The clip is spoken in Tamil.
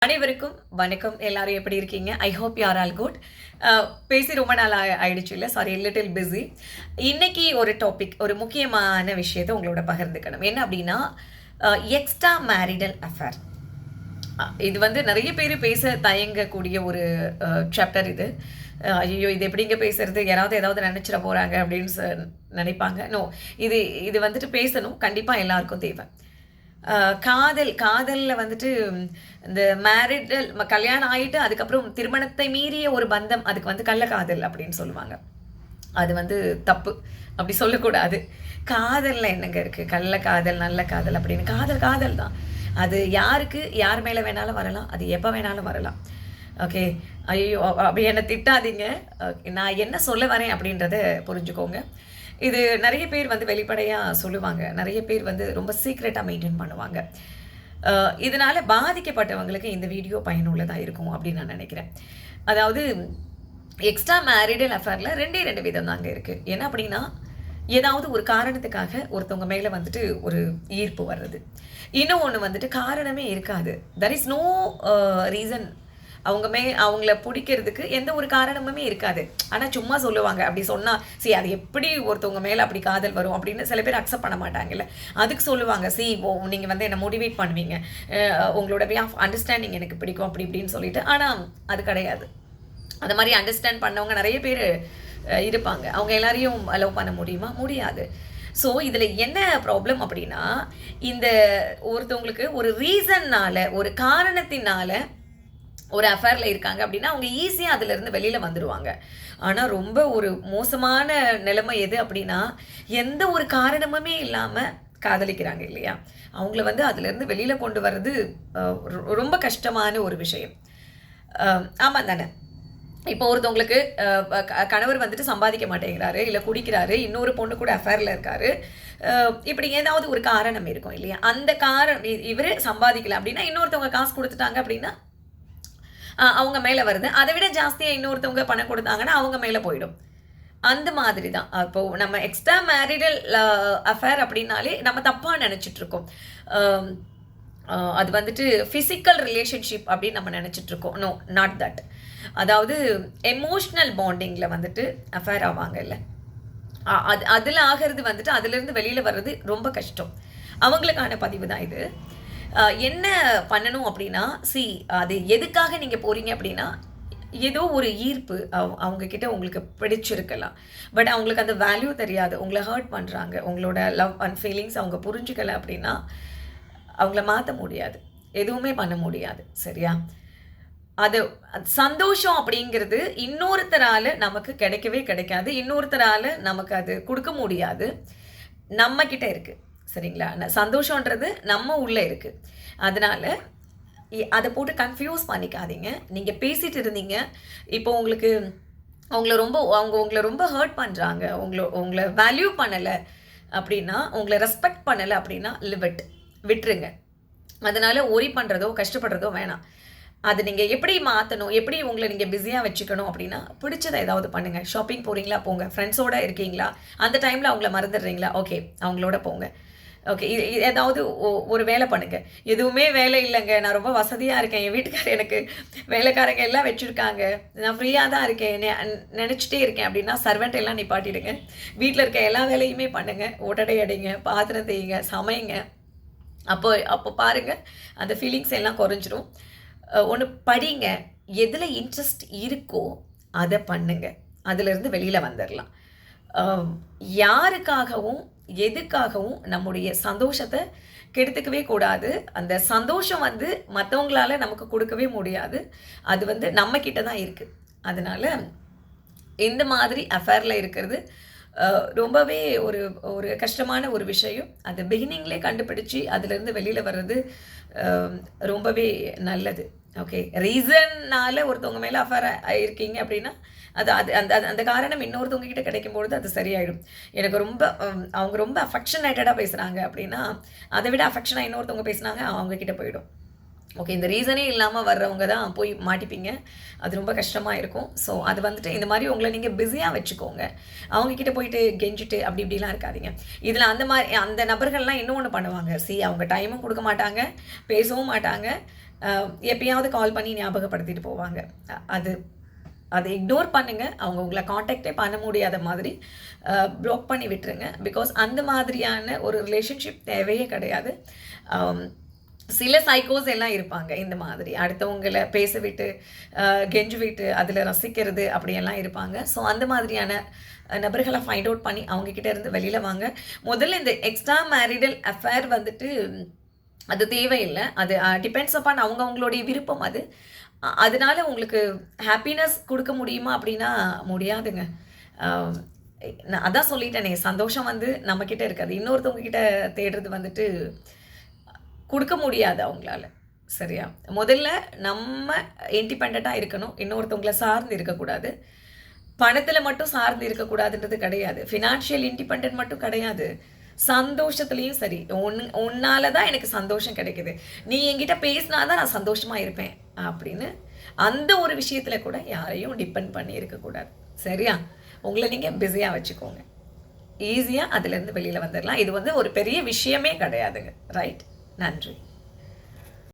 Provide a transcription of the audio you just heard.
அனைவருக்கும் வணக்கம். எல்லாரும் எப்படி இருக்கீங்க? I hope you are all good. பேசி ரொம்ப நாள் ஆயிடுச்சு இல்லை, சாரி, லிட்டில் பிஸி. இன்னைக்கு ஒரு டாபிக், ஒரு முக்கியமான விஷயத்தை உங்களோட பகிர்ந்துக்கணும். என்ன அப்படின்னா, எக்ஸ்ட்ரா மேரிடல் அஃபேர். இது வந்து நிறைய பேர் பேச தயங்கக்கூடிய ஒரு சாப்டர் இது. ஐயோ, இது எப்படிங்க பேசுறது, யாராவது ஏதாவது நினச்சிட போகிறாங்க அப்படின்னு நினைப்பாங்க. நோ, இது இது வந்துட்டு பேசணும், கண்டிப்பாக எல்லாருக்கும் தேவை. காதலில் வந்துட்டு இந்த மேரிடல் கல்யாணம் ஆகிட்டு அதுக்கப்புறம் திருமணத்தை மீறிய ஒரு பந்தம், அதுக்கு வந்து கள்ளக்காதல் அப்படின்னு சொல்லுவாங்க. அது வந்து தப்பு, அப்படி சொல்லக்கூடாது. காதலில் என்னங்க இருக்குது? கள்ளக்காதல், நல்ல காதல் அப்படின்னு. காதல் காதல் தான். அது யாருக்கு யார் மேலே வேணாலும் வரலாம், அது எப்போ வேணாலும் வரலாம். ஓகே, ஐயோ அப்படி என்னை திட்டாதீங்க. நான் என்ன சொல்ல வரேன் அப்படின்றத புரிஞ்சுக்கோங்க. இது நிறைய பேர் வந்து வெளிப்படையாக சொல்லுவாங்க, நிறைய பேர் வந்து ரொம்ப சீக்ரெட்டாக மெயின்டைன் பண்ணுவாங்க. இதனால் பாதிக்கப்பட்டவங்களுக்கு இந்த வீடியோ பயனுள்ளதாக இருக்கும் அப்படின்னு நான் நினைக்கிறேன். அதாவது எக்ஸ்ட்ரா மேரிடல் அஃபேரில் ரெண்டு விதம் தாங்க இருக்குது. என்ன அப்படின்னா, ஏதாவது ஒரு காரணத்துக்காக ஒருத்தவங்க மேலே வந்துட்டு ஒரு ஈர்ப்பு வர்றது. இன்னும் ஒன்று வந்துட்டு காரணமே இருக்காது, தெர் இஸ் நோ ரீசன். அவங்கள பிடிக்கிறதுக்கு எந்த ஒரு காரணமுமே இருக்காது. ஆனால் சும்மா சொல்லுவாங்க. அப்படி சொன்னால் சி அது எப்படி ஒருத்தவங்க மேலே அப்படி காதல் வரும் அப்படின்னு சில பேர் அக்செப்ட் பண்ண மாட்டாங்கல்ல. அதுக்கு சொல்லுவாங்க, சி நீங்கள் வந்து என்னை மோட்டிவேட் பண்ணுவீங்க, உங்களோட வே ஆஃப் அண்டர்ஸ்டாண்டிங் எனக்கு பிடிக்கும் அப்படி இப்படின்னு சொல்லிட்டு. ஆனால் அது கிடையாது. அந்த மாதிரி அண்டர்ஸ்டாண்ட் பண்ணவங்க நிறைய பேர் இருப்பாங்க. அவங்க எல்லாரையும் அலோவ் பண்ண முடியுமா? முடியாது. ஸோ இதில் என்ன ப்ராப்ளம் அப்படின்னா, இந்த ஒருத்தவங்களுக்கு ஒரு ரீசன்னால், ஒரு காரணத்தினால ஒரு அஃபேரில் இருக்காங்க அப்படின்னா அவங்க ஈஸியாக அதிலேருந்து வெளியில் வந்துடுவாங்க. ஆனால் ரொம்ப ஒரு மோசமான நிலைமை எது அப்படின்னா, எந்த ஒரு காரணமுமே இல்லாமல் காதலிக்கிறாங்க இல்லையா, அவங்கள வந்து அதிலேருந்து வெளியில் கொண்டு வர்றது ரொம்ப கஷ்டமான ஒரு விஷயம். ஆமாம் தானே? இப்போ ஒருத்தவங்களுக்கு கணவர் வந்துட்டு சம்பாதிக்க மாட்டேங்கிறாரு, இல்லை குடிக்கிறாரு, இன்னொரு பொண்ணு கூட அஃபேரில் இருக்காரு, இப்படி ஏதாவது ஒரு காரணம் இருக்கும் இல்லையா. அந்த காரணம், இவர் சம்பாதிக்கல அப்படின்னா இன்னொருத்தவங்க காசு கொடுத்துட்டாங்க அப்படின்னா அவங்க மேலே வருது. அதை விட ஜாஸ்தியாக இன்னொருத்தவங்க பணம் கொடுத்தாங்கன்னா அவங்க மேலே போயிடும். அந்த மாதிரி தான். இப்போது நம்ம எக்ஸ்ட்ரா மேரிடல் அஃபேர் அப்படின்னாலே நம்ம தப்பாக நினச்சிட்ருக்கோம். அது வந்துட்டு ஃபிசிக்கல் ரிலேஷன்ஷிப் அப்படின்னு நம்ம நினச்சிட்ருக்கோம். No, not that. அதாவது எமோஷ்னல் பாண்டிங்கில் வந்துட்டு அஃபேர் ஆவாங்கல்ல, அதில் ஆகிறது வந்துட்டு அதுலேருந்து வெளியில் வர்றது ரொம்ப கஷ்டம். அவங்களுக்கான பதிவு தான் இது. என்ன பண்ணணும் அப்படின்னா, அது எதுக்காக நீங்கள் போகிறீங்க அப்படின்னா, ஏதோ ஒரு ஈர்ப்பு அவங்கக்கிட்ட உங்களுக்கு பிடிச்சிருக்கலாம். பட் அவங்களுக்கு அந்த வேல்யூ தெரியாது, உங்களை ஹர்ட் பண்ணுறாங்க, உங்களோட லவ் அண்ட் ஃபீலிங்ஸ் அவங்க புரிஞ்சுக்கலை அப்படின்னா அவங்கள மாற்ற முடியாது, எதுவுமே பண்ண முடியாது. சரியா? அது சந்தோஷம் அப்படிங்கிறது இன்னொருத்தரால் நமக்கு கிடைக்கவே கிடைக்காது, இன்னொருத்தரால் நமக்கு அது கொடுக்க முடியாது, நம்மக்கிட்ட இருக்குது. சரிங்களா? சந்தோஷன்றது நம்ம உள்ளே இருக்குது. அதனால் அதை போட்டு கன்ஃபியூஸ் பண்ணிக்காதீங்க. நீங்கள் பேசிகிட்டு இருந்தீங்க, இப்போ உங்களுக்கு உங்களை ரொம்ப ஹர்ட் பண்ணுறாங்க, உங்களை வேல்யூ பண்ணலை அப்படின்னா, உங்களை ரெஸ்பெக்ட் பண்ணலை அப்படின்னா விட்டுருங்க. அதனால் ஒரி பண்ணுறதோ கஷ்டப்படுறதோ வேணாம். அது நீங்கள் எப்படி மாற்றணும், எப்படி உங்களை நீங்கள் பிஸியாக வச்சுக்கணும் அப்படின்னா, பிடிச்சதை ஏதாவது பண்ணுங்கள். ஷாப்பிங் போகிறீங்களா, போங்க. ஃப்ரெண்ட்ஸோடு இருக்கீங்களா, அந்த டைமில் அவங்கள மறந்துடுறீங்களா, ஓகே, அவங்களோட போங்க. ஓகே, ஏதாவது ஒரு வேலை பண்ணுங்கள். எதுவுமே வேலை இல்லைங்க, நான் ரொம்ப வசதியாக இருக்கேன், என் வீட்டுக்காரர் எனக்கு வேலைக்காரங்க எல்லாம் வச்சுருக்காங்க, நான் ஃப்ரீயாக தான் இருக்கேன், நினச்சிட்டே இருக்கேன் அப்படின்னா சர்வெண்ட் எல்லாம் நிப்பாட்டிடுங்க. வீட்டில் இருக்க எல்லா வேலையுமே பண்ணுங்கள். ஒட்டடை அடைங்க, பாத்திரம் தேய்ங்க, சமைங்க. அப்போ பாருங்கள், அந்த ஃபீலிங்ஸ் எல்லாம் குறைஞ்சிரும். ஒன்று படிங்க. எதில் இன்ட்ரெஸ்ட் இருக்கோ அதை பண்ணுங்க. அதிலிருந்து வெளியில் வந்துடலாம். யாருக்காகவும் எதுக்காகவும் நம்முடைய சந்தோஷத்தை கெடுத்துக்கவே கூடாது. அந்த சந்தோஷம் வந்து மற்றவங்களால நமக்கு கொடுக்கவே முடியாது, அது வந்து நம்மக்கிட்ட தான் இருக்குது. அதனால் இந்த மாதிரி அஃபேரில் இருக்கிறது ரொம்பவே ஒரு கஷ்டமான ஒரு விஷயம். அது பிகினிங்லேயே கண்டுபிடிச்சி அதுலேருந்து வெளியில் வர்றது ரொம்பவே நல்லது. ஓகே, ரீசன்னால் ஒருத்தவங்க மேலே அஃபேர் இருக்கீங்க அப்படின்னா அது அந்த அந்த காரணம் இன்னொருத்தவங்க கிட்ட கிடைக்கும்பொழுது அது சரியாயிடும். எனக்கு அவங்க ரொம்ப அஃபெக்ஷனேட்டடாக பேசுகிறாங்க அப்படின்னா, அதை விட அஃபெக்ஷனாக இன்னொருத்தவங்க பேசுனாங்க, அவங்கக்கிட்ட போயிடும். ஓகே, இந்த ரீசனே இல்லாமல் வர்றவங்க தான் போய் மாட்டிப்பீங்க. அது ரொம்ப கஷ்டமாக இருக்கும். ஸோ அது வந்துட்டு இந்த மாதிரி உங்களை நீங்கள் பிஸியாக வச்சுக்கோங்க. அவங்கக்கிட்ட போயிட்டு கெஞ்சிட்டு அப்படி இப்படிலாம் இருக்காதிங்க. இதில் அந்த நபர்கள்லாம் இன்னொன்று பண்ணுவாங்க. அவங்க டைமும் கொடுக்க மாட்டாங்க, பேசவும் மாட்டாங்க, எப்பயாவது கால் பண்ணி ஞாபகப்படுத்திட்டு போவாங்க. அது அதை இக்னோர் பண்ணுங்க. அவங்க உங்களை காண்டாக்டே பண்ண முடியாத மாதிரி ப்ளாக் பண்ணி விட்டுருங்க. பிகாஸ் அந்த மாதிரியான ஒரு ரிலேஷன்ஷிப் தேவையே கிடையாது. சில சைக்கோஸ் எல்லாம் இருப்பாங்க இந்த மாதிரி அடுத்தவங்களை பேச விட்டு கெஞ்சு விட்டு அதில் ரசிக்கிறது அப்படியெல்லாம் இருப்பாங்க. ஸோ அந்த மாதிரியான நபர்களை ஃபைண்ட் அவுட் பண்ணி அவங்கக்கிட்ட இருந்து வெளியில் வாங்க. முதல்ல இந்த எக்ஸ்ட்ரா மேரிடல் அஃபேர் வந்துட்டு அது தேவையில்லை. அது டிபெண்ட்ஸ் அப்பான் அவங்களுடைய விருப்பம் அது. அதனால உங்களுக்கு ஹாப்பினஸ் கொடுக்க முடியுமா அப்படின்னா முடியாதுங்க. நான் அதான் சொல்லிட்டேனே, சந்தோஷம் வந்து நம்மக்கிட்ட இருக்காது, இன்னொருத்தவங்க கிட்ட தேடுறது வந்துட்டு கொடுக்க முடியாது அவங்களால. சரியா? முதல்ல நம்ம இண்டிபெண்ட்டாக இருக்கணும், இன்னொருத்தவங்களை சார்ந்து இருக்கக்கூடாது. பணத்தில் மட்டும் சார்ந்து இருக்கக்கூடாதுன்றது கிடையாது. ஃபினான்ஷியல் இண்டிபெண்ட் மட்டும் கிடையாது, சந்தோஷத்துலேயும் சரி. உன்னால தான் எனக்கு சந்தோஷம் கிடைக்குது, நீ என்கிட்ட பேசினா தான் நான் சந்தோஷமாக இருப்பேன் அப்படின்னு அந்த ஒரு விஷயத்தில் கூட யாரையும் டிபெண்ட் பண்ணி இருக்கக்கூடாது. சரியா? உங்களை நீங்கள் பிஸியாக வச்சுக்கோங்க, ஈஸியாக அதுலேருந்து வெளியில் வந்துடலாம். இது வந்து ஒரு பெரிய விஷயமே கிடையாதுங்க. ரைட்? நன்றி.